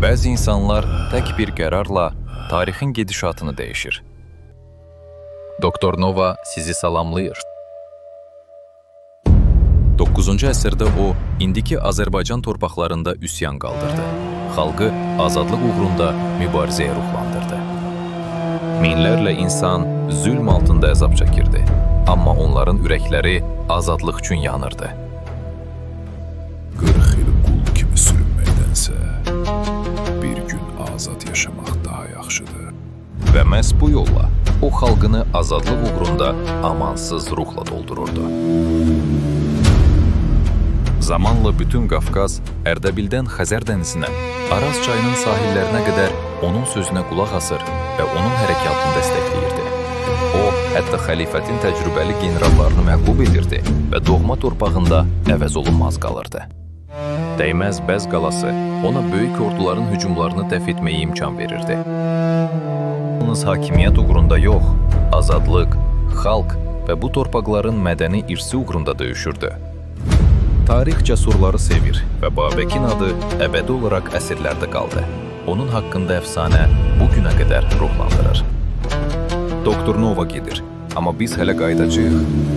Bəzi insanlar tək bir qərarla tarixin gedişatını dəyişir. Doktor Nova sizi salamlayır. 9-cu əsrdə o, indiki Azərbaycan torpaqlarında üsyan qaldırdı. Xalqı azadlıq uğrunda mübarizəyə ruhlandırdı. Minlərlə insan zülm altında əzab çəkirdi. Amma onların ürəkləri azadlıq üçün yanırdı. 40 il qul kimi sürünməkdənsə, bir gün azad yaşamaq daha yaxşıdır. Və məhz bu yolla o xalqını azadlıq uğrunda amansız ruhla doldururdu. Zamanla bütün Qafqaz, Ərdəbildən Xəzər dənizinə, Araz çayının sahillərinə qədər onun sözünə qulaq asır və onun hərəkatını dəstəkləyirdi. O, hətta xəlifətin təcrübəli generallarını məğlub edirdi və doğma torpağında əvəz olunmaz qalırdı. Dəyməz Bəz qalası ona böyük orduların hücumlarını dəf etməyə imkan verirdi. Yalnız hakimiyyət uğrunda yox, azadlıq, xalq və bu torpaqların mədəni irsi uğrunda döyüşürdü. Tarix cəsurları sevir və Babəkin adı əbədi olaraq əsrlərdə qaldı. Onun haqqında əfsanə bu günə qədər ruhlandırır. Doktor Nova gedir, amma biz hələ qayıdacağıq.